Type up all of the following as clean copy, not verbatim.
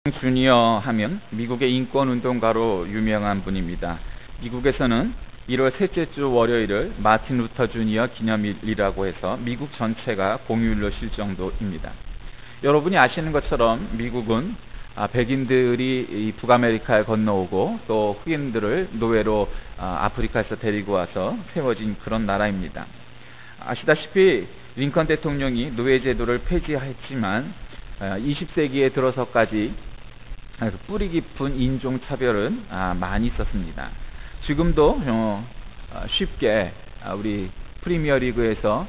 주니어 하면 미국의 인권운동가로 유명한 분입니다. 미국에서는 1월 셋째 주 월요일을 마틴 루터 주니어 기념일이라고 해서 미국 전체가 공휴일로 쉴 정도입니다. 여러분이 아시는 것처럼 미국은 백인들이 북아메리카에 건너오고 또 흑인들을 노예로 아프리카에서 데리고 와서 세워진 그런 나라입니다. 아시다시피 링컨 대통령이 노예제도를 폐지했지만 20세기에 들어서까지 뿌리 깊은 인종차별은 많이 있었습니다. 지금도 쉽게 우리 프리미어리그에서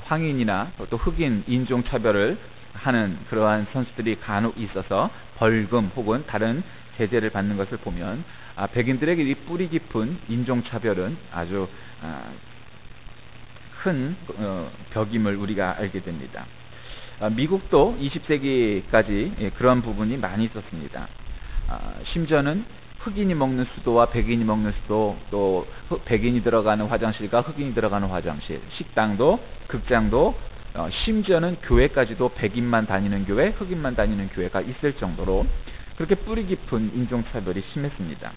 황인이나 또 흑인 인종차별을 하는 그러한 선수들이 간혹 있어서 벌금 혹은 다른 제재를 받는 것을 보면 백인들에게 이 뿌리 깊은 인종차별은 아주 큰 벽임을 우리가 알게 됩니다. 미국도 20세기까지 그런 부분이 많이 있었습니다. 심지어는 흑인이 먹는 수도와 백인이 먹는 수도, 또 백인이 들어가는 화장실과 흑인이 들어가는 화장실, 식당도, 극장도, 심지어는 교회까지도 백인만 다니는 교회, 흑인만 다니는 교회가 있을 정도로 그렇게 뿌리 깊은 인종차별이 심했습니다.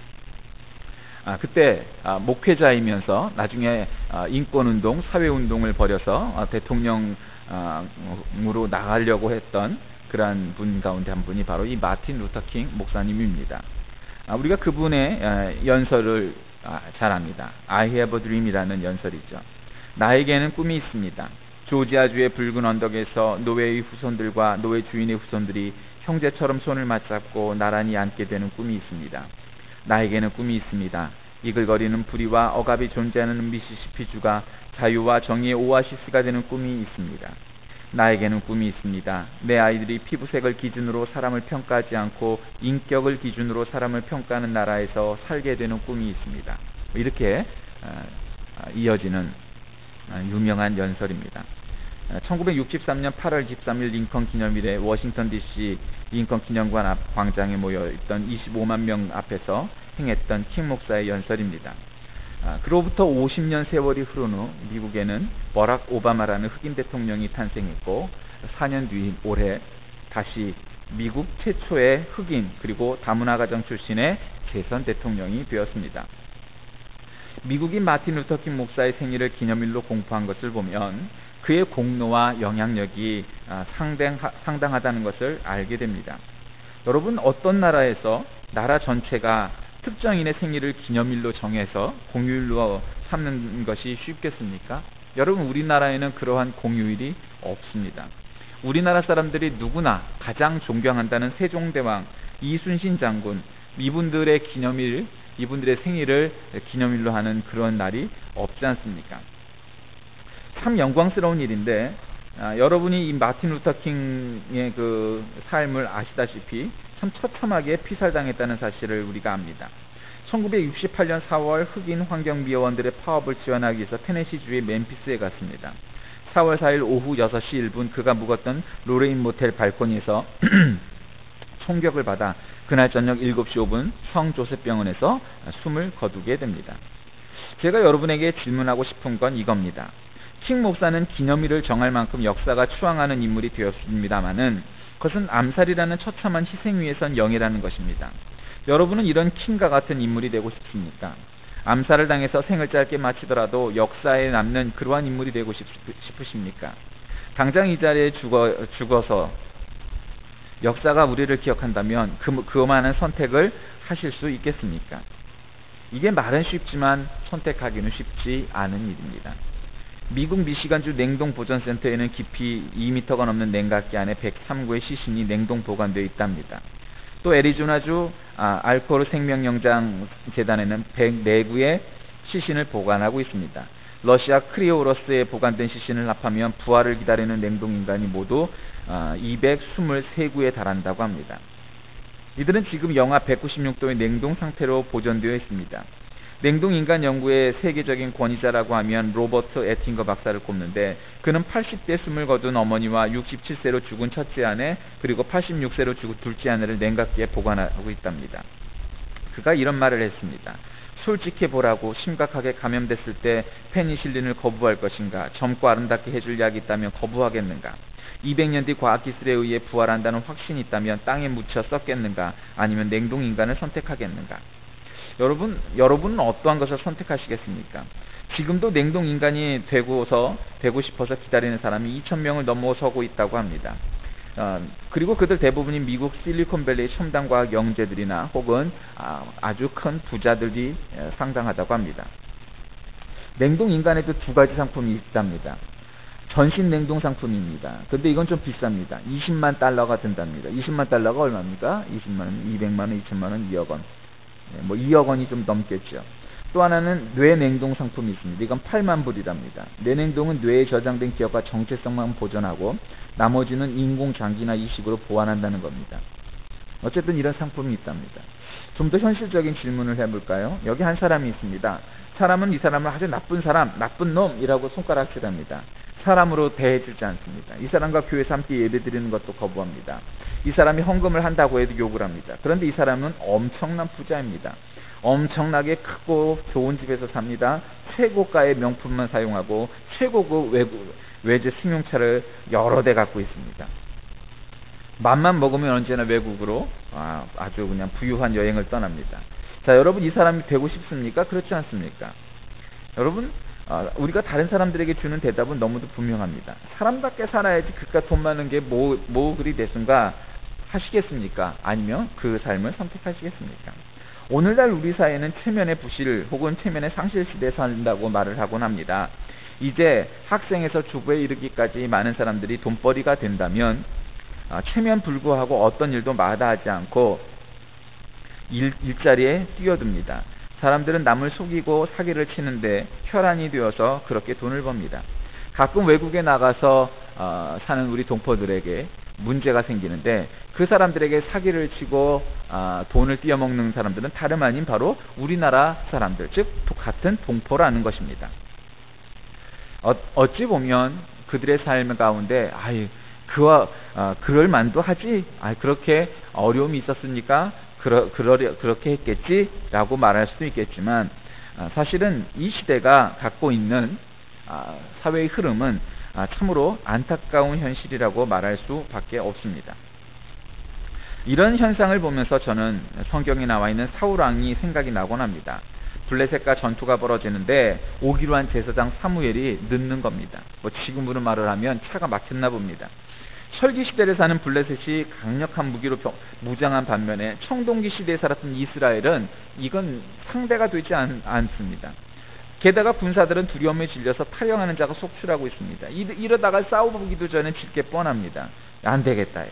그때 목회자이면서 나중에 인권운동, 사회운동을 벌여서 대통령으로 나가려고 했던 그러한 분 가운데 한 분이 바로 이 마틴 루터 킹 목사님입니다. 우리가 그분의 연설을 잘 압니다. I have a dream이라는 연설이죠. 나에게는 꿈이 있습니다. 조지아주의 붉은 언덕에서 노예의 후손들과 노예 주인의 후손들이 형제처럼 손을 맞잡고 나란히 앉게 되는 꿈이 있습니다. 나에게는 꿈이 있습니다. 이글거리는 부리와 억압이 존재하는 미시시피주가 자유와 정의의 오아시스가 되는 꿈이 있습니다. 나에게는 꿈이 있습니다. 내 아이들이 피부색을 기준으로 사람을 평가하지 않고 인격을 기준으로 사람을 평가하는 나라에서 살게 되는 꿈이 있습니다. 이렇게 이어지는 유명한 연설입니다. 1963년 8월 13일 링컨 기념일에 워싱턴 DC 링컨 기념관 앞 광장에 모여있던 25만 명 앞에서 행했던 킹 목사의 연설입니다. 그로부터 50년 세월이 흐른 후 미국에는 버락 오바마라는 흑인 대통령이 탄생했고 4년 뒤인 올해 다시 미국 최초의 흑인 그리고 다문화 가정 출신의 재선 대통령이 되었습니다. 미국인 마틴 루터 킹 목사의 생일을 기념일로 공포한 것을 보면 그의 공로와 영향력이 상당하다는 것을 알게 됩니다. 여러분, 어떤 나라에서 나라 전체가 특정인의 생일을 기념일로 정해서 공휴일로 삼는 것이 쉽겠습니까? 여러분, 우리나라에는 그러한 공휴일이 없습니다. 우리나라 사람들이 누구나 가장 존경한다는 세종대왕, 이순신 장군, 이분들의 기념일, 이분들의 생일을 기념일로 하는 그런 날이 없지 않습니까? 참 영광스러운 일인데 여러분이 이 마틴 루터 킹의 그 삶을 아시다시피 참 처참하게 피살당했다는 사실을 우리가 압니다. 1968년 4월 흑인 환경미화원들의 파업을 지원하기 위해서 테네시주의 멤피스에 갔습니다. 4월 4일 오후 6시 1분 그가 묵었던 로레인 모텔 발코니에서 총격을 받아 그날 저녁 7시 5분 성조셉병원에서 숨을 거두게 됩니다. 제가 여러분에게 질문하고 싶은 건 이겁니다. 킹 목사는 기념일을 정할 만큼 역사가 추앙하는 인물이 되었습니다마는 그것은 암살이라는 처참한 희생 위에선 영예라는 것입니다. 여러분은 이런 킹과 같은 인물이 되고 싶습니까? 암살을 당해서 생을 짧게 마치더라도 역사에 남는 그러한 인물이 되고 싶으십니까? 당장 이 자리에 죽어서 역사가 우리를 기억한다면 그만한 선택을 하실 수 있겠습니까? 이게 말은 쉽지만 선택하기는 쉽지 않은 일입니다. 미국 미시간주 냉동보존센터에는 깊이 2m가 넘는 냉각기 안에 103구의 시신이 냉동 보관되어 있답니다. 또 애리조나주 알코올 생명영장 재단에는 104구의 시신을 보관하고 있습니다. 러시아 크리오로스에 보관된 시신을 합하면 부활을 기다리는 냉동인간이 모두 223구에 달한다고 합니다. 이들은 지금 영하 196도의 냉동 상태로 보존되어 있습니다. 냉동인간 연구의 세계적인 권위자라고 하면 로버트 에팅거 박사를 꼽는데 그는 80대 숨을 거둔 어머니와 67세로 죽은 첫째 아내 그리고 86세로 죽은 둘째 아내를 냉각기에 보관하고 있답니다. 그가 이런 말을 했습니다. 솔직해보라고. 심각하게 감염됐을 때 페니실린을 거부할 것인가? 젊고 아름답게 해줄 약이 있다면 거부하겠는가? 200년 뒤 과학기술에 의해 부활한다는 확신이 있다면 땅에 묻혀 썩겠는가, 아니면 냉동인간을 선택하겠는가? 여러분은 어떠한 것을 선택하시겠습니까? 지금도 냉동인간이 되고 싶어서 기다리는 사람이 2,000명을 넘어서고 있다고 합니다. 그리고 그들 대부분이 미국 실리콘밸리의 첨단과학 영재들이나 혹은 아주 큰 부자들이 상당하다고 합니다. 냉동인간에도 두 가지 상품이 있답니다. 전신 냉동 상품입니다. 근데 이건 좀 비쌉니다. 20만 달러가 든답니다. 20만 달러가 얼마입니까? 20만 원, 200만 원, 2천만 원, 2억 원. 뭐 2억 원이 좀 넘겠죠. 또 하나는 뇌 냉동 상품이 있습니다. 이건 8만 불이랍니다. 뇌 냉동은 뇌에 저장된 기억과 정체성만 보존하고 나머지는 인공장기나 이식으로 보완한다는 겁니다. 어쨌든 이런 상품이 있답니다. 좀 더 현실적인 질문을 해볼까요? 여기 한 사람이 있습니다. 사람은 이 사람을 아주 나쁜 사람, 나쁜 놈이라고 손가락질합니다. 사람으로 대해주지 않습니다. 이 사람과 교회에서 함께 예배드리는 것도 거부합니다. 이 사람이 헌금을 한다고 해도 욕을 합니다. 그런데 이 사람은 엄청난 부자입니다. 엄청나게 크고 좋은 집에서 삽니다. 최고가의 명품만 사용하고 최고급 외제 승용차를 여러 대 갖고 있습니다. 맘만 먹으면 언제나 외국으로 아주 그냥 부유한 여행을 떠납니다. 자, 여러분, 이 사람이 되고 싶습니까? 그렇지 않습니까? 여러분, 우리가 다른 사람들에게 주는 대답은 너무도 분명합니다. 사람답게 살아야지 그깟 돈 많은 게 뭐 그리 대순가 하시겠습니까? 아니면 그 삶을 선택하시겠습니까? 오늘날 우리 사회는 체면의 부실 혹은 체면의 상실 시대에 산다고 말을 하곤 합니다. 이제 학생에서 주부에 이르기까지 많은 사람들이 돈벌이가 된다면 체면 불구하고 어떤 일도 마다하지 않고 일자리에 뛰어듭니다. 사람들은 남을 속이고 사기를 치는데 혈안이 되어서 그렇게 돈을 법니다. 가끔 외국에 나가서 사는 우리 동포들에게 문제가 생기는데 그 사람들에게 사기를 치고 돈을 띄어먹는 사람들은 다름 아닌 바로 우리나라 사람들, 즉 같은 동포라는 것입니다. 어찌 보면 그들의 삶 가운데 그럴 만도 하지, 그렇게 어려움이 있었으니까 그렇게 했겠지라고 말할 수도 있겠지만 사실은 이 시대가 갖고 있는 사회의 흐름은 참으로 안타까운 현실이라고 말할 수밖에 없습니다. 이런 현상을 보면서 저는 성경에 나와 있는 사울왕이 생각이 나곤 합니다. 블레셋과 전투가 벌어지는데 오기로 한 제사장 사무엘이 늦는 겁니다. 지금으로 말을 하면 차가 막혔나 봅니다. 철기 시대를 사는 블레셋이 강력한 무기로 무장한 반면에 청동기 시대에 살았던 이스라엘은 이건 상대가 되지 않습니다. 게다가 군사들은 두려움에 질려서 탈영하는 자가 속출하고 있습니다. 이러다가 싸워보기도 전에 질 게 뻔합니다. 안 되겠다.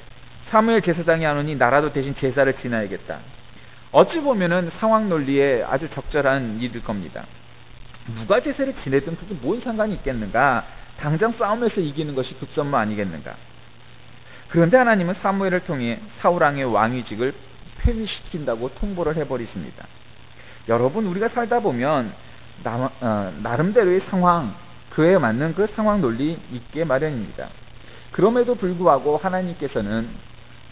사무엘 제사장이 안 오니 나라도 대신 제사를 지나야겠다. 어찌 보면은 상황 논리에 아주 적절한 일일 겁니다. 누가 제사를 지내든 그게 뭔 상관이 있겠는가? 당장 싸움에서 이기는 것이 급선무 아니겠는가? 그런데 하나님은 사무엘을 통해 사울왕의 왕위직을 폐위시킨다고 통보를 해버리십니다. 여러분, 우리가 살다 보면 나름대로의 상황, 그에 맞는 그 상황 논리 있게 마련입니다. 그럼에도 불구하고 하나님께서는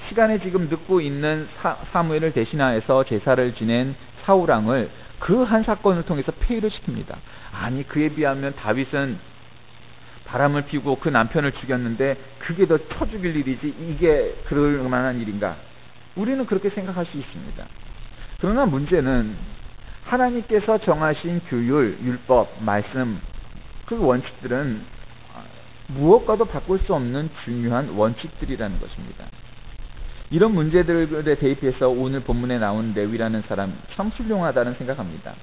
시간에 지금 늦고 있는 사무엘을 대신하여서 제사를 지낸 사울왕을 그 한 사건을 통해서 폐위를 시킵니다. 아니, 그에 비하면 다윗은 바람을 피우고 그 남편을 죽였는데 그게 더 쳐죽일 일이지 이게 그럴 만한 일인가? 우리는 그렇게 생각할 수 있습니다. 그러나 문제는 하나님께서 정하신 규율, 율법, 말씀, 그 원칙들은 무엇과도 바꿀 수 없는 중요한 원칙들이라는 것입니다. 이런 문제들에 대입해서 오늘 본문에 나온 레위라는 사람 참 훌륭하다는 생각합니다.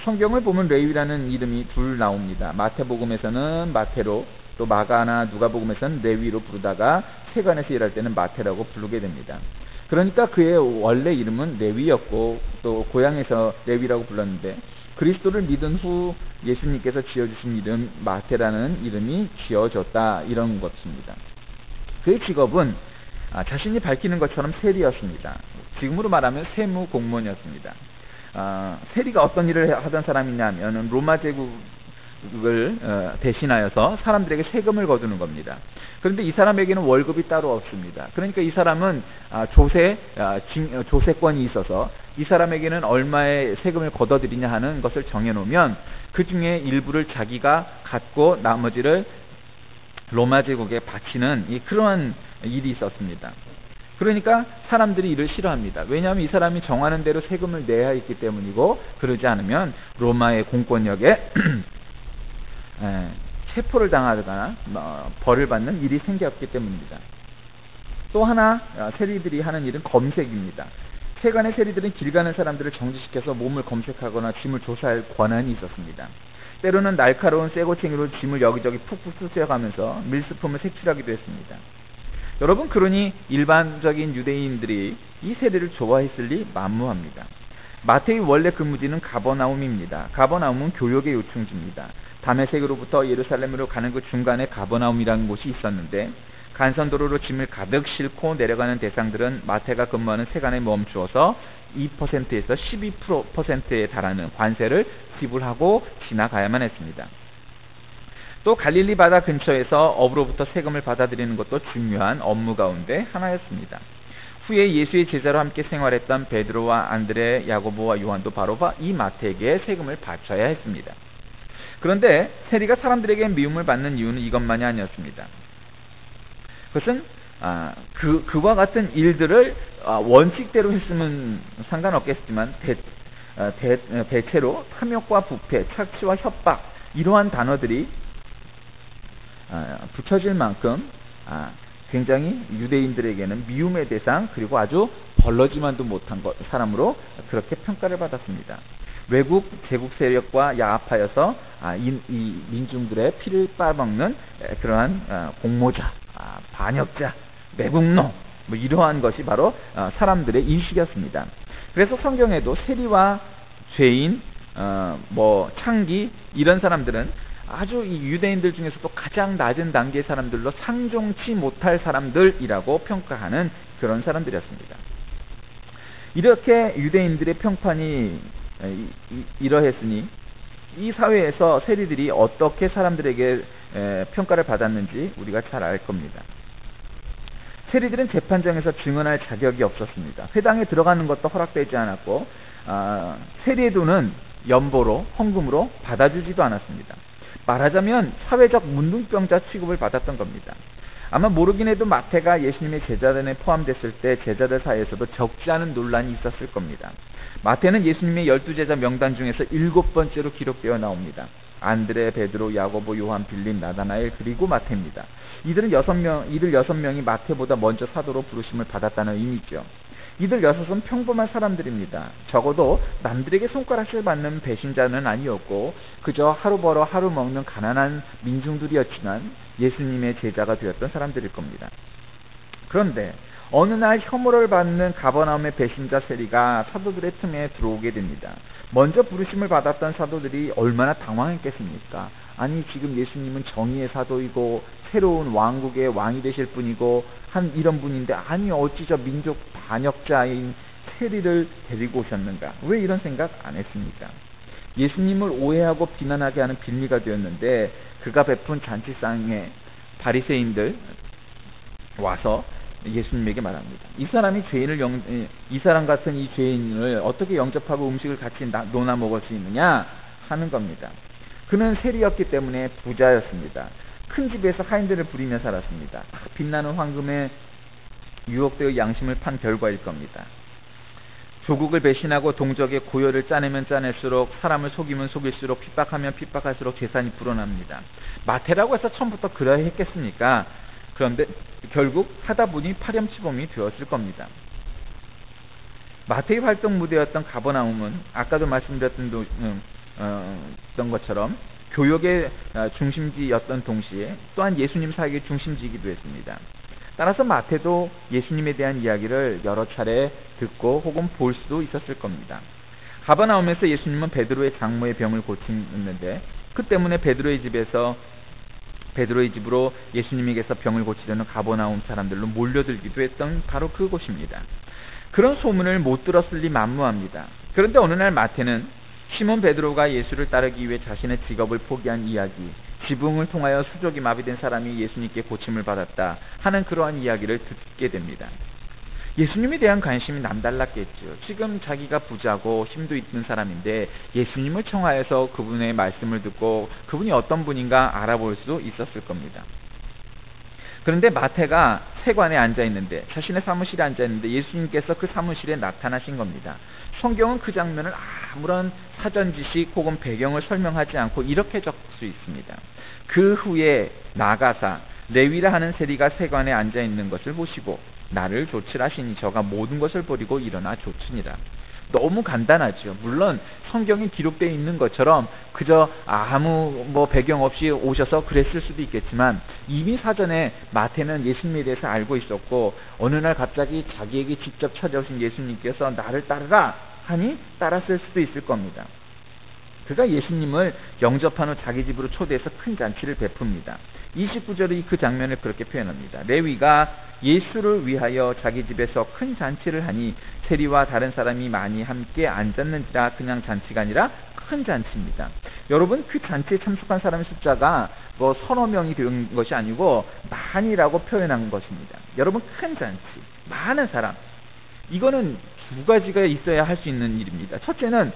성경을 보면 레위라는 이름이 둘 나옵니다. 마태복음에서는 마태로, 또 마가나 누가복음에서는 레위로 부르다가 세관에서 일할 때는 마태라고 부르게 됩니다. 그러니까 그의 원래 이름은 레위였고 또 고향에서 레위라고 불렀는데 그리스도를 믿은 후 예수님께서 지어주신 이름 마태라는 이름이 지어졌다, 이런 것입니다. 그의 직업은 자신이 밝히는 것처럼 세리였습니다. 지금으로 말하면 세무 공무원이었습니다. 세리가 어떤 일을 하던 사람이냐면 로마 제국을 대신하여서 사람들에게 세금을 거두는 겁니다. 그런데 이 사람에게는 월급이 따로 없습니다. 그러니까 이 사람은 조세권이 있어서 이 사람에게는 얼마의 세금을 걷어들이냐 하는 것을 정해놓으면 그 중에 일부를 자기가 갖고 나머지를 로마 제국에 바치는 그러한 일이 있었습니다. 그러니까 사람들이 이를 싫어합니다. 왜냐하면 이 사람이 정하는 대로 세금을 내야 했기 때문이고, 그러지 않으면 로마의 공권력에 체포를 당하거나 벌을 받는 일이 생겼기 때문입니다. 또 하나 세리들이 하는 일은 검색입니다. 세간의 세리들은 길 가는 사람들을 정지시켜서 몸을 검색하거나 짐을 조사할 권한이 있었습니다. 때로는 날카로운 쇠고챙이로 짐을 여기저기 푹푹 쑤셔가면서 밀수품을 색출하기도 했습니다. 여러분, 그러니 일반적인 유대인들이 이 세리를 좋아했을 리 만무합니다. 마태의 원래 근무지는 가버나움입니다. 가버나움은 교역의 요충지입니다. 다메섹으로부터 예루살렘으로 가는 그 중간에 가버나움이라는 곳이 있었는데, 간선도로로 짐을 가득 싣고 내려가는 대상들은 마태가 근무하는 세간에 멈추어서 2%에서 12%에 달하는 관세를 지불하고 지나가야만 했습니다. 또 갈릴리 바다 근처에서 업으로부터 세금을 받아들이는 것도 중요한 업무 가운데 하나였습니다. 후에 예수의 제자로 함께 생활했던 베드로와 안드레, 야고보와 요한도 바로 이 마태에게 세금을 바쳐야 했습니다. 그런데 세리가 사람들에게 미움을 받는 이유는 이것만이 아니었습니다. 그것은 그와 같은 일들을 원칙대로 했으면 상관없겠지만 대체로 탐욕과 부패, 착취와 협박, 이러한 단어들이 붙여질 만큼 굉장히 유대인들에게는 미움의 대상, 그리고 아주 벌러지만도 못한 사람으로 그렇게 평가를 받았습니다. 외국 제국 세력과 야합하여서 이 민중들의 피를 빨아먹는 그러한 공모자, 반역자, 매국노, 이러한 것이 바로 사람들의 인식이었습니다. 그래서 성경에도 세리와 죄인, 창기, 이런 사람들은 아주 이 유대인들 중에서도 가장 낮은 단계의 사람들로 상종치 못할 사람들이라고 평가하는 그런 사람들이었습니다. 이렇게 유대인들의 평판이 이러했으니 이 사회에서 세리들이 어떻게 사람들에게 평가를 받았는지 우리가 잘 알 겁니다. 세리들은 재판장에서 증언할 자격이 없었습니다. 회당에 들어가는 것도 허락되지 않았고, 세리의 돈은 연보로, 헌금으로 받아주지도 않았습니다. 말하자면 사회적 문둥병자 취급을 받았던 겁니다. 아마 모르긴 해도 마태가 예수님의 제자단에 포함됐을 때 제자들 사이에서도 적지 않은 논란이 있었을 겁니다. 마태는 예수님의 12제자 명단 중에서 7번째로 기록되어 나옵니다. 안드레, 베드로, 야고보, 요한, 빌립, 나다나엘, 그리고 마태입니다. 이들 6명이 마태보다 먼저 사도로 부르심을 받았다는 의미죠. 이들 6은 평범한 사람들입니다. 적어도 남들에게 손가락질 받는 배신자는 아니었고, 그저 하루 벌어 하루 먹는 가난한 민중들이었지만 예수님의 제자가 되었던 사람들일 겁니다. 그런데 어느 날 혐오를 받는 가버나움의 배신자 세리가 사도들의 틈에 들어오게 됩니다. 먼저 부르심을 받았던 사도들이 얼마나 당황했겠습니까? 아니, 지금 예수님은 정의의 사도이고 새로운 왕국의 왕이 되실 분이고 이런 분인데, 아니 어찌 저 민족 반역자인 세리를 데리고 오셨는가? 왜 이런 생각 안 했습니까? 예수님을 오해하고 비난하게 하는 빌미가 되었는데, 그가 베푼 잔치상에 바리새인들 와서 예수님에게 말합니다. 이 사람 같은 이 죄인을 어떻게 영접하고 음식을 같이 나눠 먹을 수 있느냐 하는 겁니다. 그는 세리였기 때문에 부자였습니다. 큰 집에서 하인들을 부리며 살았습니다. 빛나는 황금에 유혹되어 양심을 판 결과일 겁니다. 조국을 배신하고 동족의 고열을 짜내면 짜낼수록, 사람을 속이면 속일수록, 핍박하면 핍박할수록 재산이 불어납니다. 마태라고 해서 처음부터 그러야 했겠습니까? 그런데 결국 하다 보니 파렴치범이 되었을 겁니다. 마태의 활동 무대였던 가버나움은 아까도 말씀드렸던 것처럼 교역의 중심지였던 동시에 또한 예수님 사역의 중심지이기도 했습니다. 따라서 마태도 예수님에 대한 이야기를 여러 차례 듣고 혹은 볼 수도 있었을 겁니다. 가버나움에서 예수님은 베드로의 장모의 병을 고치는데, 그 때문에 베드로의 집으로 예수님에게서 병을 고치려는 가버나움 사람들로 몰려들기도 했던 바로 그곳입니다. 그런 소문을 못 들었을 리 만무합니다. 그런데 어느 날 마태는 시몬 베드로가 예수를 따르기 위해 자신의 직업을 포기한 이야기, 지붕을 통하여 수족이 마비된 사람이 예수님께 고침을 받았다 하는 그러한 이야기를 듣게 됩니다. 예수님에 대한 관심이 남달랐겠죠. 지금 자기가 부자고 힘도 있는 사람인데 예수님을 청하여서 그분의 말씀을 듣고 그분이 어떤 분인가 알아볼 수 있었을 겁니다. 그런데 마태가 세관에 앉아 있는데, 자신의 사무실에 앉아 있는데 예수님께서 그 사무실에 나타나신 겁니다. 성경은 그 장면을 아무런 사전 지식 혹은 배경을 설명하지 않고 이렇게 적을 수 있습니다. 그 후에 나가사 레위라 하는 세리가 세관에 앉아 있는 것을 보시고 나를 조치하시니 저가 모든 것을 버리고 일어나 조치니라. 너무 간단하죠. 물론 성경에 기록되어 있는 것처럼 그저 아무 배경 없이 오셔서 그랬을 수도 있겠지만, 이미 사전에 마태는 예수님에 대해서 알고 있었고, 어느 날 갑자기 자기에게 직접 찾아오신 예수님께서 나를 따르라 하니 따랐을 수도 있을 겁니다. 그가 예수님을 영접한 후 자기 집으로 초대해서 큰 잔치를 베풉니다. 29절의 그 장면을 그렇게 표현합니다. 레위가 예수를 위하여 자기 집에서 큰 잔치를 하니 세리와 다른 사람이 많이 함께 앉았는지라. 그냥 잔치가 아니라 큰 잔치입니다. 여러분, 그 잔치에 참석한 사람의 숫자가 서너 명이 된 것이 아니고 많이라고 표현한 것입니다. 여러분, 큰 잔치, 많은 사람, 이거는 두 가지가 있어야 할 수 있는 일입니다. 첫째는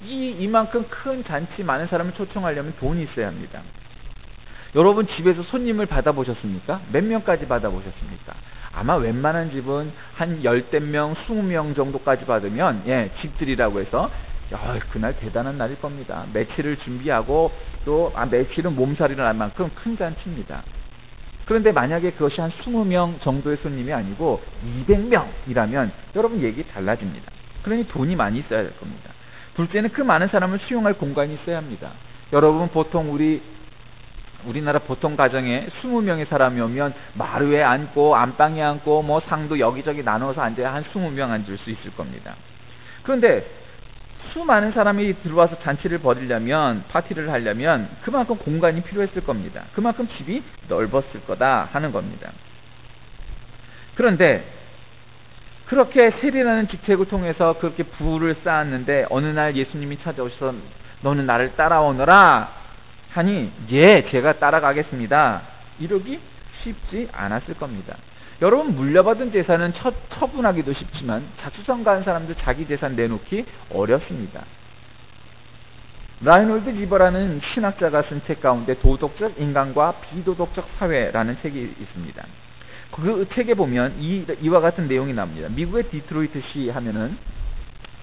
이만큼 큰 잔치, 많은 사람을 초청하려면 돈이 있어야 합니다. 여러분, 집에서 손님을 받아보셨습니까? 몇 명까지 받아보셨습니까? 아마 웬만한 집은 한 10명, 20명 정도까지 받으면, 집들이라고 해서 그날 대단한 날일 겁니다. 며칠을 준비하고 또 며칠은 몸살이를 할 만큼 큰 잔치입니다. 그런데 만약에 그것이 한 20명 정도의 손님이 아니고 200명이라면 여러분, 얘기 달라집니다. 그러니 돈이 많이 있어야 될 겁니다. 둘째는 그 많은 사람을 수용할 공간이 있어야 합니다. 여러분, 보통 우리나라 보통 가정에 20명의 사람이 오면 마루에 앉고 안방에 앉고 상도 여기저기 나눠서 앉아야 한 20명 앉을 수 있을 겁니다. 그런데 수많은 사람이 들어와서 잔치를 벌이려면, 파티를 하려면 그만큼 공간이 필요했을 겁니다. 그만큼 집이 넓었을 거다 하는 겁니다. 그런데 그렇게 세리라는 직책을 통해서 그렇게 부를 쌓았는데 어느 날 예수님이 찾아오셔서 너는 나를 따라오너라 하니 제가 따라가겠습니다, 이러기 쉽지 않았을 겁니다. 여러분, 물려받은 재산은 처분하기도 쉽지만 자수성가한 사람들 자기 재산 내놓기 어렵습니다. 라이놀드 리버라는 신학자가 쓴 책 가운데 도덕적 인간과 비도덕적 사회라는 책이 있습니다. 그 책에 보면 이와 같은 내용이 나옵니다. 미국의 디트로이트시 하면은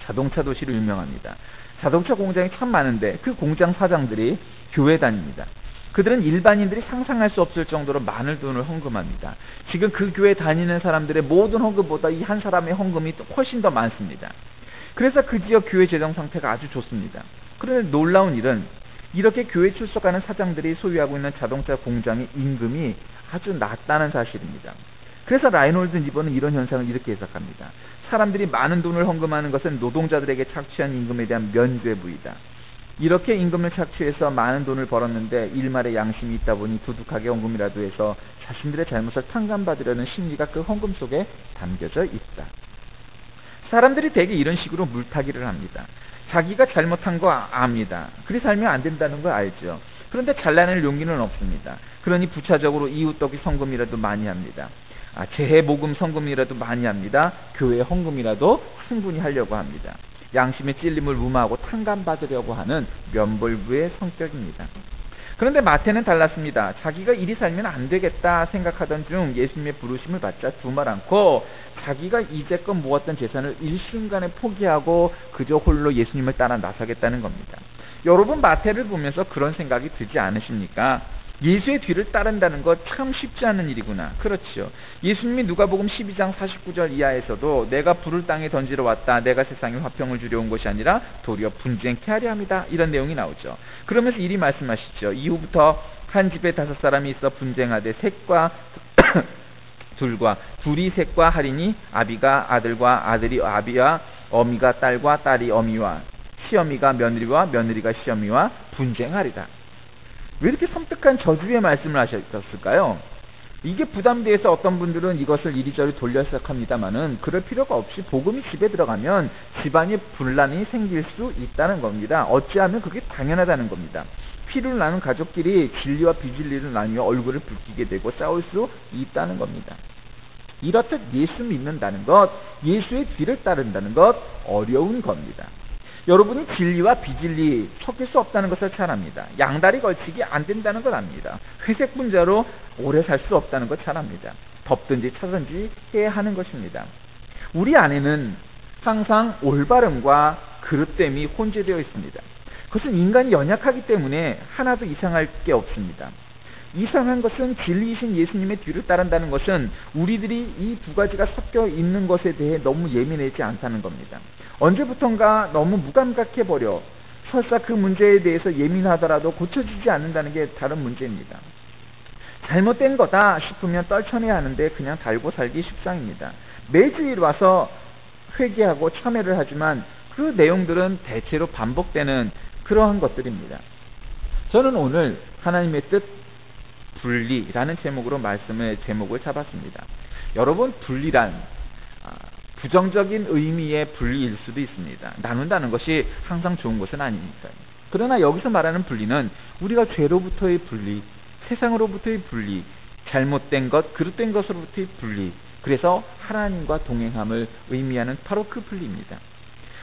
자동차 도시로 유명합니다. 자동차 공장이 참 많은데 그 공장 사장들이 교회 다닙니다. 그들은 일반인들이 상상할 수 없을 정도로 많은 돈을 헌금합니다. 지금 그 교회 다니는 사람들의 모든 헌금보다 이 한 사람의 헌금이 훨씬 더 많습니다. 그래서 그 지역 교회 재정 상태가 아주 좋습니다. 그런데 놀라운 일은 이렇게 교회 출석하는 사장들이 소유하고 있는 자동차 공장의 임금이 아주 낮다는 사실입니다. 그래서 라이놀드 리버는 이런 현상을 이렇게 해석합니다. 사람들이 많은 돈을 헌금하는 것은 노동자들에게 착취한 임금에 대한 면죄부이다. 이렇게 임금을 착취해서 많은 돈을 벌었는데 일말의 양심이 있다 보니 두둑하게 헌금이라도 해서 자신들의 잘못을 탕감받으려는 심리가 그 헌금 속에 담겨져 있다. 사람들이 대개 이런 식으로 물타기를 합니다. 자기가 잘못한 거 압니다. 그리 살면 안 된다는 걸 알죠. 그런데 잘라낼 용기는 없습니다. 그러니 부차적으로 이웃돕기 성금이라도 많이 합니다. 재해 모금 성금이라도 많이 합니다. 교회 헌금이라도 충분히 하려고 합니다. 양심의 찔림을 무마하고 탕감받으려고 하는 면벌부의 성격입니다. 그런데 마태는 달랐습니다. 자기가 이리 살면 안 되겠다 생각하던 중 예수님의 부르심을 받자 두말 않고 자기가 이제껏 모았던 재산을 일순간에 포기하고 그저 홀로 예수님을 따라 나서겠다는 겁니다. 여러분, 마태를 보면서 그런 생각이 들지 않으십니까? 예수의 뒤를 따른다는 것 참 쉽지 않은 일이구나. 그렇죠. 예수님이 누가복음 12장 49절 이하에서도 내가 불을 땅에 던지러 왔다, 내가 세상에 화평을 주려 온 것이 아니라 도리어 분쟁케 하려 함이다, 이런 내용이 나오죠. 그러면서 이리 말씀하시죠. 이후부터 한 집에 5사람이 있어 분쟁하되 셋과 둘과 둘이 셋과 하리니 아비가 아들과 아들이 아비와 어미가 딸과 딸이 어미와 시어미가 며느리와 며느리가 시어미와 분쟁하리다. 왜 이렇게 섬뜩한 저주의 말씀을 하셨을까요? 이게 부담돼서 어떤 분들은 이것을 이리저리 돌려 생각합니다만은 그럴 필요가 없이 복음이 집에 들어가면 집안에 분란이 생길 수 있다는 겁니다. 어찌하면 그게 당연하다는 겁니다. 피를 나눈 가족끼리 진리와 비진리를 나누며 얼굴을 붉히게 되고 싸울 수 있다는 겁니다. 이렇듯 예수 믿는다는 것, 예수의 뒤를 따른다는 것 어려운 겁니다. 여러분이 진리와 비진리 섞일 수 없다는 것을 잘 압니다. 양다리 걸치기 안 된다는 걸 압니다. 회색 분자로 오래 살 수 없다는 걸 잘 압니다. 덮든지 차든지 해야 하는 것입니다. 우리 안에는 항상 올바름과 그릇됨이 혼재되어 있습니다. 그것은 인간이 연약하기 때문에 하나도 이상할 게 없습니다. 이상한 것은 진리이신 예수님의 뒤를 따른다는 것은 우리들이 이 두 가지가 섞여 있는 것에 대해 너무 예민하지 않다는 겁니다. 언제부턴가 너무 무감각해버려 설사 그 문제에 대해서 예민하더라도 고쳐지지 않는다는 게 다른 문제입니다. 잘못된 거다 싶으면 떨쳐내야 하는데 그냥 달고 살기 십상입니다. 매주일 와서 회개하고 참회를 하지만 그 내용들은 대체로 반복되는 그러한 것들입니다. 저는 오늘 하나님의 뜻 분리라는 제목으로 말씀의 제목을 잡았습니다. 여러분, 분리란 부정적인 의미의 분리일 수도 있습니다. 나눈다는 것이 항상 좋은 것은 아니니까요. 그러나 여기서 말하는 분리는 우리가 죄로부터의 분리, 세상으로부터의 분리, 잘못된 것, 그릇된 것으로부터의 분리, 그래서 하나님과 동행함을 의미하는 바로 그 분리입니다.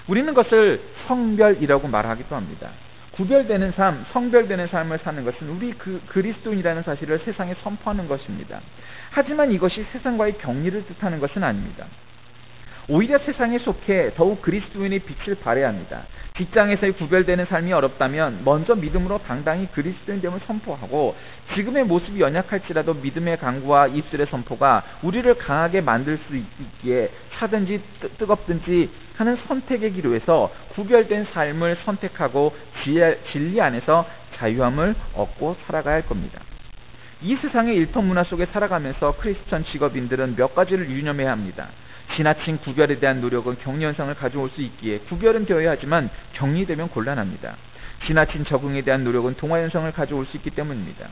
우리는 그것을 성별이라고 말하기도 합니다. 구별되는 삶, 성별되는 삶을 사는 것은 우리 그리스도인이라는 사실을 세상에 선포하는 것입니다. 하지만 이것이 세상과의 격리를 뜻하는 것은 아닙니다. 오히려 세상에 속해 더욱 그리스도인의 빛을 발해야 합니다. 직장에서의 구별되는 삶이 어렵다면 먼저 믿음으로 당당히 그리스도인됨을 선포하고 지금의 모습이 연약할지라도 믿음의 강구와 입술의 선포가 우리를 강하게 만들 수 있기에 차든지 뜨겁든지 하는 선택의 기로에서 구별된 삶을 선택하고 진리 안에서 자유함을 얻고 살아가야 할 겁니다. 이 세상의 일터문화 속에 살아가면서 크리스천 직업인들은 몇 가지를 유념해야 합니다. 지나친 구별에 대한 노력은 격리 현상을 가져올 수 있기에 구별은 되어야 하지만 격리되면 곤란합니다. 지나친 적응에 대한 노력은 동화 현상을 가져올 수 있기 때문입니다.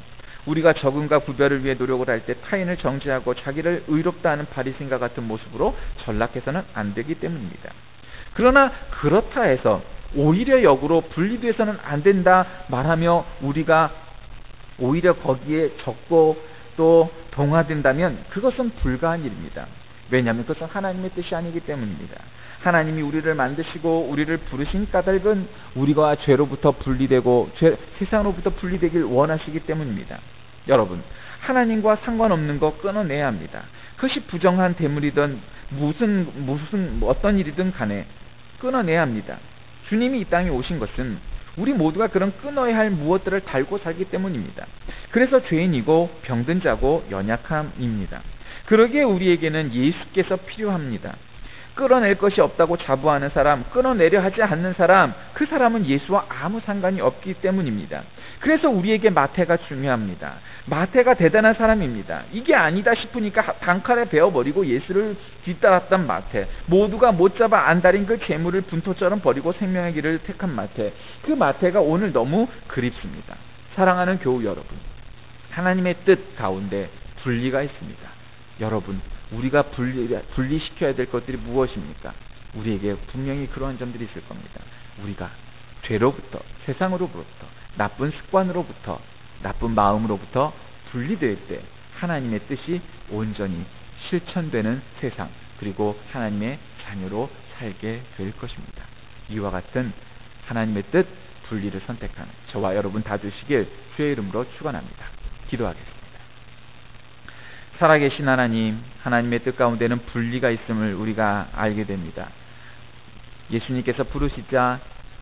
우리가 적응과 구별을 위해 노력을 할 때 타인을 정죄하고 자기를 의롭다 하는 바리새인과 같은 모습으로 전락해서는 안 되기 때문입니다. 그러나 그렇다 해서 오히려 역으로 분리돼서는 안 된다 말하며 우리가 오히려 거기에 적고 또 동화된다면 그것은 불가한 일입니다. 왜냐하면 그것은 하나님의 뜻이 아니기 때문입니다. 하나님이 우리를 만드시고 우리를 부르신 까닭은 우리가 죄로부터 분리되고 세상으로부터 분리되길 원하시기 때문입니다. 여러분, 하나님과 상관없는 거 끊어내야 합니다. 그것이 부정한 대물이든 무슨 어떤 일이든 간에 끊어내야 합니다. 주님이 이 땅에 오신 것은 우리 모두가 그런 끊어야 할 무엇들을 달고 살기 때문입니다. 그래서 죄인이고 병든 자고 연약함입니다. 그러기에 우리에게는 예수께서 필요합니다. 끌어낼 것이 없다고 자부하는 사람, 끌어내려 하지 않는 사람, 그 사람은 예수와 아무 상관이 없기 때문입니다. 그래서 우리에게 마태가 중요합니다. 마태가 대단한 사람입니다. 이게 아니다 싶으니까 단칼에 베어버리고 예수를 뒤따랐던 마태, 모두가 못 잡아 안달인 그 재물을 분토처럼 버리고 생명의 길을 택한 마태, 그 마태가 오늘 너무 그립습니다. 사랑하는 교우 여러분, 하나님의 뜻 가운데 분리가 있습니다. 여러분, 우리가 분리시켜야 될 것들이 무엇입니까? 우리에게 분명히 그러한 점들이 있을 겁니다. 우리가 죄로부터, 세상으로부터, 나쁜 습관으로부터, 나쁜 마음으로부터 분리될 때 하나님의 뜻이 온전히 실천되는 세상, 그리고 하나님의 자녀로 살게 될 것입니다. 이와 같은 하나님의 뜻 분리를 선택하는 저와 여러분 다 되시길 주의 이름으로 축원합니다. 기도하겠습니다. 살아계신 하나님, 하나님의 뜻 가운데는 분리가 있음을 우리가 알게 됩니다. 예수님께서 부르시자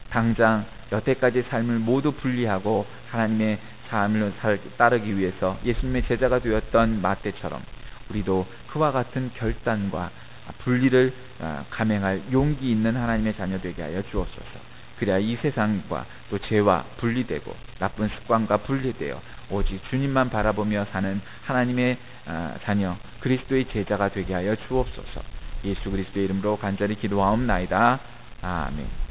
당장 여태까지 삶을 모두 분리하고 하나님의 삶을 따르기 위해서 예수님의 제자가 되었던 마태처럼 우리도 그와 같은 결단과 분리를 감행할 용기 있는 하나님의 자녀 되게 하여 주옵소서. 그래야 이 세상과 또 죄와 분리되고 나쁜 습관과 분리되어 오직 주님만 바라보며 사는 하나님의 자녀 그리스도의 제자가 되게 하여 주옵소서. 예수 그리스도의 이름으로 간절히 기도하옵나이다. 아멘.